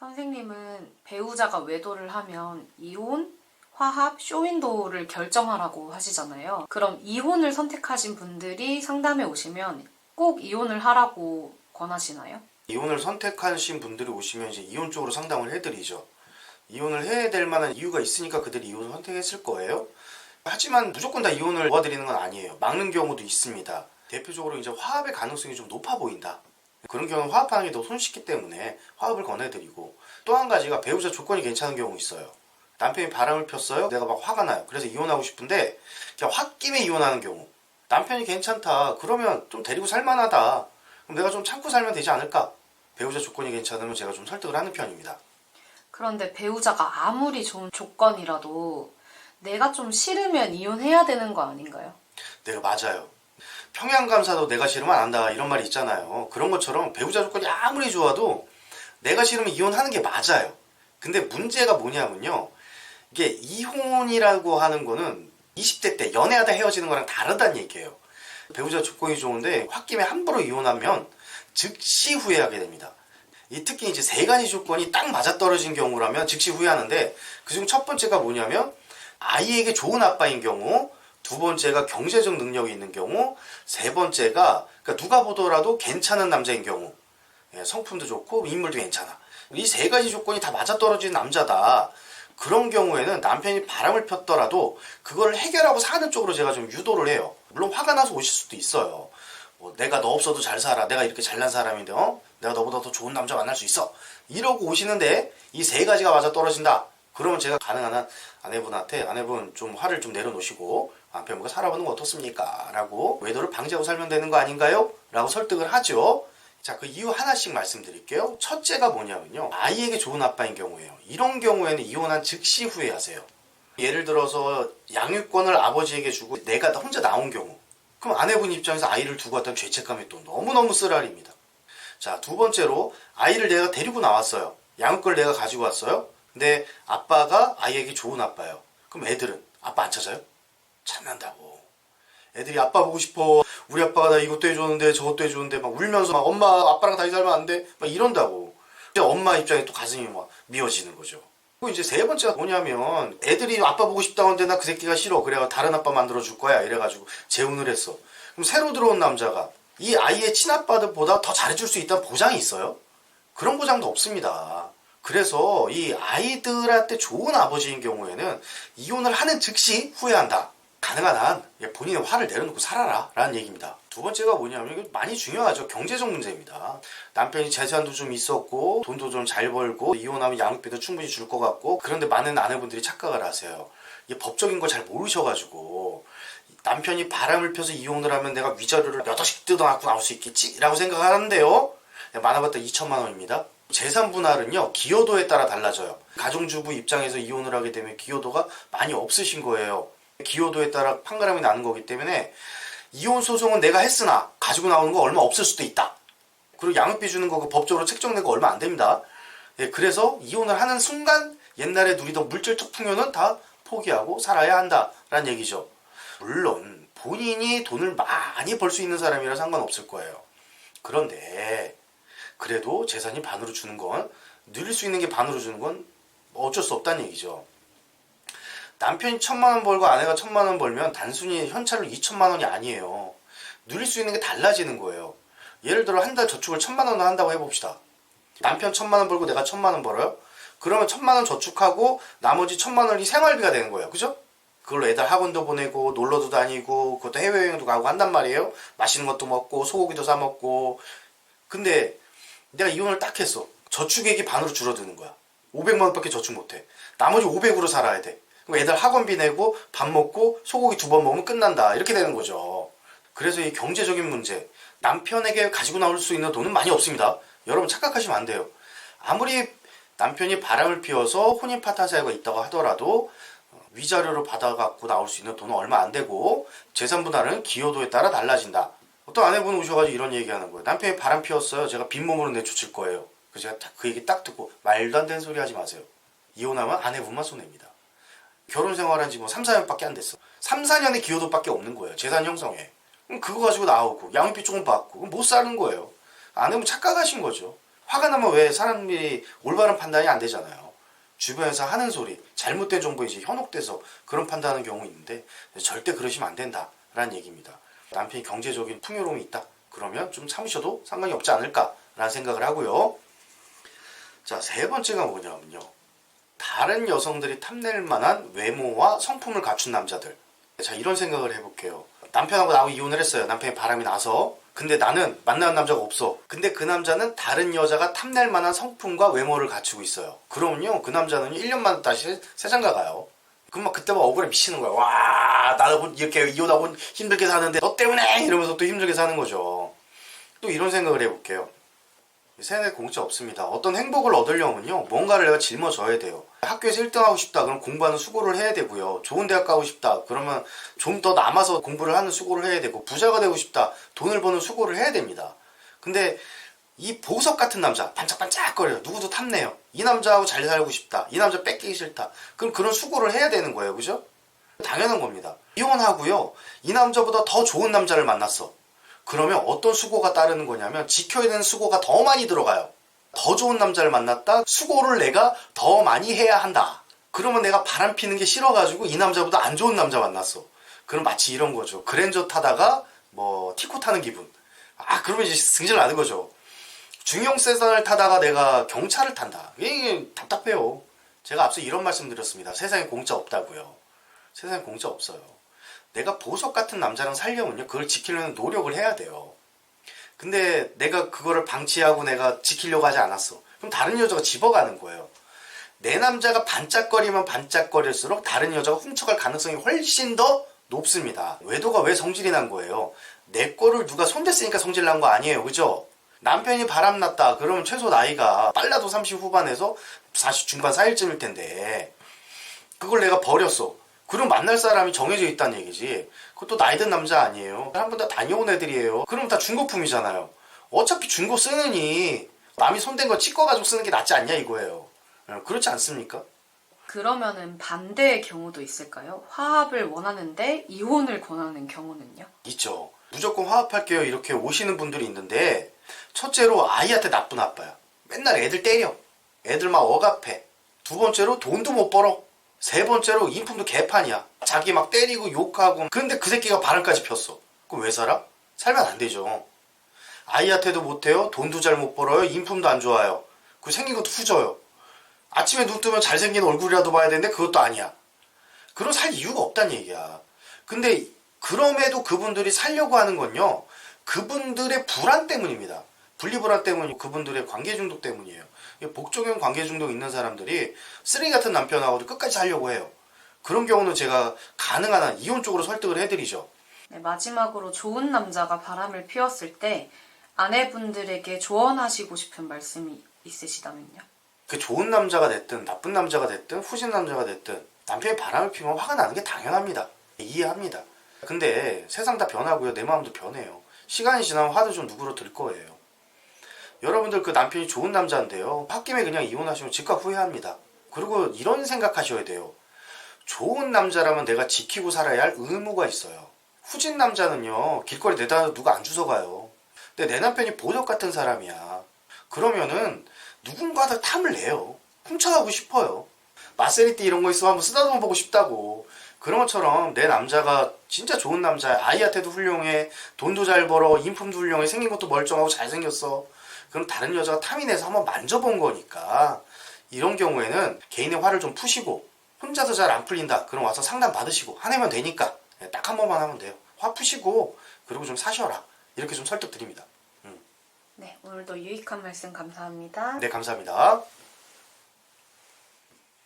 선생님은 배우자가 외도를 하면 이혼, 화합, 쇼윈도우를 결정하라고 하시잖아요. 그럼 이혼을 선택하신 분들이 상담에 오시면 꼭 이혼을 하라고 권하시나요? 이혼을 선택하신 분들이 오시면 이제 이혼 쪽으로 상담을 해드리죠. 이혼을 해야 될 만한 이유가 있으니까 그들이 이혼을 선택했을 거예요. 하지만 무조건 다 이혼을 도와드리는 건 아니에요. 막는 경우도 있습니다. 대표적으로 이제 화합의 가능성이 좀 높아 보인다. 그런 경우는 화합하는 게 더 손쉽기 때문에 화합을 권해드리고, 또 한 가지가 배우자 조건이 괜찮은 경우 있어요. 남편이 바람을 폈어요. 내가 막 화가 나요. 그래서 이혼하고 싶은데 그냥 홧김에 이혼하는 경우. 남편이 괜찮다. 그러면 좀 데리고 살만하다. 그럼 내가 좀 참고 살면 되지 않을까? 배우자 조건이 괜찮으면 제가 좀 설득을 하는 편입니다. 그런데 배우자가 아무리 좋은 조건이라도 내가 좀 싫으면 이혼해야 되는 거 아닌가요? 네, 맞아요. 평양감사도 내가 싫으면 안 한다 이런 말이 있잖아요. 그런 것처럼 배우자 조건이 아무리 좋아도 내가 싫으면 이혼하는 게 맞아요. 근데 문제가 뭐냐면요, 이게 이혼이라고 하는 거는 20대 때 연애하다 헤어지는 거랑 다르다는 얘기예요. 배우자 조건이 좋은데 홧김에 함부로 이혼하면 즉시 후회하게 됩니다. 특히 이제 세 가지 조건이 딱 맞아떨어진 경우라면 즉시 후회하는데, 그중 첫 번째가 뭐냐면 아이에게 좋은 아빠인 경우, 두 번째가 경제적 능력이 있는 경우, 세 번째가 그러니까 누가 보더라도 괜찮은 남자인 경우, 성품도 좋고 인물도 괜찮아. 이 세 가지 조건이 다 맞아떨어진 남자다. 그런 경우에는 남편이 바람을 폈더라도 그걸 해결하고 사는 쪽으로 제가 좀 유도를 해요. 물론 화가 나서 오실 수도 있어요. 내가 너 없어도 잘 살아. 내가 이렇게 잘난 사람인데 내가 너보다 더 좋은 남자 만날 수 있어. 이러고 오시는데 이 세 가지가 맞아떨어진다. 그러면 제가 가능한 한 아내분한테, 아내분 좀 화를 좀 내려놓으시고 남편과 살아보는 거 어떻습니까? 라고, 외도를 방지하고 살면 되는 거 아닌가요? 라고 설득을 하죠. 자, 그 이유 하나씩 말씀드릴게요. 첫째가 뭐냐면요, 아이에게 좋은 아빠인 경우예요. 이런 경우에는 이혼한 즉시 후회하세요. 예를 들어서 양육권을 아버지에게 주고 내가 혼자 나온 경우, 그럼 아내분 입장에서 아이를 두고 왔다는 죄책감이 또 너무너무 쓰라립니다. 자, 두 번째로 아이를 내가 데리고 나왔어요. 양육권을 내가 가지고 왔어요. 근데 아빠가 아이에게 좋은 아빠예요. 그럼 애들은 아빠 안 찾아요? 찾는다고. 애들이 아빠 보고 싶어. 우리 아빠가 나 이것도 해줬는데 저것도 해줬는데 막 울면서 막 엄마 아빠랑 다시 살면 안 돼? 막 이런다고. 이제 엄마 입장에 또 가슴이 막 미어지는 거죠. 그리고 이제 세 번째가 뭐냐면 애들이 아빠 보고 싶다고 하는데 나 그 새끼가 싫어. 그래가 다른 아빠 만들어 줄 거야. 이래가지고 재혼을 했어. 그럼 새로 들어온 남자가 이 아이의 친아빠들보다 더 잘해줄 수 있다는 보장이 있어요? 그런 보장도 없습니다. 그래서 이 아이들한테 좋은 아버지인 경우에는 이혼을 하는 즉시 후회한다. 가능한 한 본인의 화를 내려놓고 살아라 라는 얘기입니다. 두 번째가 뭐냐면 이게 많이 중요하죠. 경제적 문제입니다. 남편이 재산도 좀 있었고 돈도 좀 잘 벌고 이혼하면 양육비도 충분히 줄 것 같고, 그런데 많은 아내분들이 착각을 하세요. 이게 법적인 걸 잘 모르셔가지고 남편이 바람을 펴서 이혼을 하면 내가 위자료를 몇 억씩 뜯어갖고 나올 수 있겠지? 라고 생각하는데요, 많아봤자 2천만 원입니다. 재산 분할은요, 기여도에 따라 달라져요. 가정주부 입장에서 이혼을 하게 되면 기여도가 많이 없으신 거예요. 기여도에 따라 판가름이 나는 거기 때문에 이혼 소송은 내가 했으나 가지고 나오는 거 얼마 없을 수도 있다. 그리고 양육비 주는 거 법적으로 책정된 거 얼마 안 됩니다. 그래서 이혼을 하는 순간 옛날에 누리던 물질적 풍요는 다 포기하고 살아야 한다라는 얘기죠. 물론 본인이 돈을 많이 벌 수 있는 사람이라 상관없을 거예요. 그런데 그래도 재산이 반으로 주는 건, 누릴 수 있는 게 반으로 주는 건 어쩔 수 없다는 얘기죠. 남편이 1,000만 원 벌고 아내가 1,000만 원 벌면 단순히 현찰로 2,000만 원이 아니에요. 누릴 수 있는 게 달라지는 거예요. 예를 들어 한 달 저축을 1,000만 원을 한다고 해봅시다. 남편 1,000만 원 벌고 내가 1,000만 원 벌어요? 그러면 1,000만 원 저축하고 나머지 1,000만 원이 생활비가 되는 거예요. 그죠? 그걸로 애들 학원도 보내고 놀러도 다니고 그것도 해외여행도 가고 한단 말이에요. 맛있는 것도 먹고 소고기도 사 먹고. 근데 내가 이혼을 딱 했어. 저축액이 반으로 줄어드는 거야. 500만 원밖에 저축 못해. 나머지 500으로 살아야 돼. 그럼 애들 학원비 내고 밥 먹고 소고기 2번 먹으면 끝난다. 이렇게 되는 거죠. 그래서 이 경제적인 문제, 남편에게 가지고 나올 수 있는 돈은 많이 없습니다. 여러분 착각하시면 안 돼요. 아무리 남편이 바람을 피워서 혼인 파탄 사유가 있다고 하더라도 위자료를 받아갖고 나올 수 있는 돈은 얼마 안 되고, 재산 분할은 기여도에 따라 달라진다. 어떤 아내분 오셔가지고 이런 얘기하는 거예요. 남편이 바람 피웠어요. 제가 빈몸으로 내쫓을 거예요. 그래서 제가 그 얘기 딱 듣고, 말도 안 되는 소리 하지 마세요. 이혼하면 아내분만 손해입니다. 결혼 생활한 지 뭐 3, 4년밖에 안 됐어. 3, 4년의 기여도밖에 없는 거예요. 재산 형성에. 그럼 그거 가지고 나오고 양육비 조금 받고 못 사는 거예요. 아내분 착각하신 거죠. 화가 나면 왜 사람들이 올바른 판단이 안 되잖아요. 주변에서 하는 소리, 잘못된 정보에 이제 현혹돼서 그런 판단하는 경우 있는데 절대 그러시면 안 된다라는 얘기입니다. 남편이 경제적인 풍요로움이 있다. 그러면 좀 참으셔도 상관이 없지 않을까라는 생각을 하고요. 자, 세 번째가 뭐냐면요. 다른 여성들이 탐낼 만한 외모와 성품을 갖춘 남자들. 자, 이런 생각을 해볼게요. 남편하고 나하고 이혼을 했어요. 남편이 바람이 나서. 근데 나는 만나는 남자가 없어. 근데 그 남자는 다른 여자가 탐낼 만한 성품과 외모를 갖추고 있어요. 그러면요, 그 남자는 1년만 다시 세상가 가요. 그럼 막 그때 막 억울해 미치는 거야. 와, 나도 이렇게 이혼하고 힘들게 사는데 너 때문에 이러면서 또 힘들게 사는 거죠. 또 이런 생각을 해볼게요. 세상에 공짜 없습니다. 어떤 행복을 얻으려면요, 뭔가를 내가 짊어져야 돼요. 학교에서 1등 하고 싶다 그럼 공부하는 수고를 해야 되고요. 좋은 대학 가고 싶다 그러면 좀 더 남아서 공부를 하는 수고를 해야 되고, 부자가 되고 싶다 돈을 버는 수고를 해야 됩니다. 근데 이 보석 같은 남자, 반짝반짝거려요. 누구도 탐내요. 이 남자하고 잘 살고 싶다, 이 남자 뺏기기 싫다, 그럼 그런 수고를 해야 되는 거예요. 그죠? 당연한 겁니다. 이혼하고요, 이 남자보다 더 좋은 남자를 만났어. 그러면 어떤 수고가 따르는 거냐면 지켜야 되는 수고가 더 많이 들어가요. 더 좋은 남자를 만났다, 수고를 내가 더 많이 해야 한다. 그러면 내가 바람 피는 게 싫어가지고 이 남자보다 안 좋은 남자 만났어. 그럼 마치 이런 거죠. 그랜저 타다가 뭐 티코 타는 기분. 그러면 이제 승질 나는 거죠. 중형세단을 타다가 내가 경차를 탄다. 이게 답답해요. 제가 앞서 이런 말씀 드렸습니다. 세상에 공짜 없다고요. 세상에 공짜 없어요. 내가 보석 같은 남자랑 살려면요, 그걸 지키려는 노력을 해야 돼요. 근데 내가 그거를 방치하고 내가 지키려고 하지 않았어. 그럼 다른 여자가 집어가는 거예요. 내 남자가 반짝거리면 반짝거릴수록 다른 여자가 훔쳐갈 가능성이 훨씬 더 높습니다. 외도가 왜 성질이 난 거예요? 내 거를 누가 손댔으니까 성질 난 거 아니에요. 그죠? 남편이 바람났다 그러면 최소 나이가 빨라도 30 후반에서 40 중반 사이쯤일 텐데 그걸 내가 버렸어. 그럼 만날 사람이 정해져 있다는 얘기지. 그것도 나이 든 남자 아니에요. 한 번 다 다녀온 애들이에요. 그럼 다 중고품이잖아요. 어차피 중고 쓰느니 남이 손댄 거 치꺼가지고 쓰는 게 낫지 않냐 이거예요. 그렇지 않습니까? 그러면은 반대의 경우도 있을까요? 화합을 원하는데 이혼을 권하는 경우는요? 있죠. 무조건 화합할게요 이렇게 오시는 분들이 있는데, 첫째로 아이한테 나쁜 아빠야. 맨날 애들 때려. 애들 막 억압해. 두 번째로 돈도 못 벌어. 세 번째로 인품도 개판이야. 자기 막 때리고 욕하고. 근데 그 새끼가 바람까지 폈어. 그럼 왜 살아? 살면 안 되죠. 아이한테도 못해요. 돈도 잘 못 벌어요. 인품도 안 좋아요. 그 생긴 것도 후져요. 아침에 눈 뜨면 잘생긴 얼굴이라도 봐야 되는데 그것도 아니야. 그럼 살 이유가 없다는 얘기야. 근데 그럼에도 그분들이 살려고 하는 건요, 그분들의 불안 때문입니다. 분리불안 때문이고 그분들의 관계 중독 때문이에요. 복종형 관계 중독 있는 사람들이 쓰레기 같은 남편하고도 끝까지 살려고 해요. 그런 경우는 제가 가능한 한 이혼 쪽으로 설득을 해드리죠. 네, 마지막으로 좋은 남자가 바람을 피웠을 때 아내분들에게 조언하시고 싶은 말씀이 있으시다면요? 그 좋은 남자가 됐든 나쁜 남자가 됐든 후진 남자가 됐든 남편이 바람을 피우면 화가 나는 게 당연합니다. 이해합니다. 근데 세상 다 변하고요, 내 마음도 변해요. 시간이 지나면 화도 좀 누그러들 거예요. 여러분들 그 남편이 좋은 남자인데요, 홧김에 그냥 이혼하시면 즉각 후회합니다. 그리고 이런 생각하셔야 돼요. 좋은 남자라면 내가 지키고 살아야 할 의무가 있어요. 후진 남자는요, 길거리 내다 누가 안 주워가요. 근데 내 남편이 보석 같은 사람이야. 그러면은 누군가가 탐을 내요. 훔쳐가고 싶어요. 마세리티 이런 거 있으면 한번 쓰다듬어 보고 싶다고. 그런 것처럼 내 남자가 진짜 좋은 남자야. 아이한테도 훌륭해. 돈도 잘 벌어. 인품도 훌륭해. 생긴 것도 멀쩡하고 잘생겼어. 그럼 다른 여자가 탐이 내서 한번 만져본 거니까, 이런 경우에는 개인의 화를 좀 푸시고, 혼자서 잘 안 풀린다 그럼 와서 상담 받으시고 화내면 되니까 딱 한 번만 하면 돼요. 화 푸시고 그리고 좀 사셔라. 이렇게 좀 설득 드립니다. 네, 오늘도 유익한 말씀 감사합니다. 네, 감사합니다.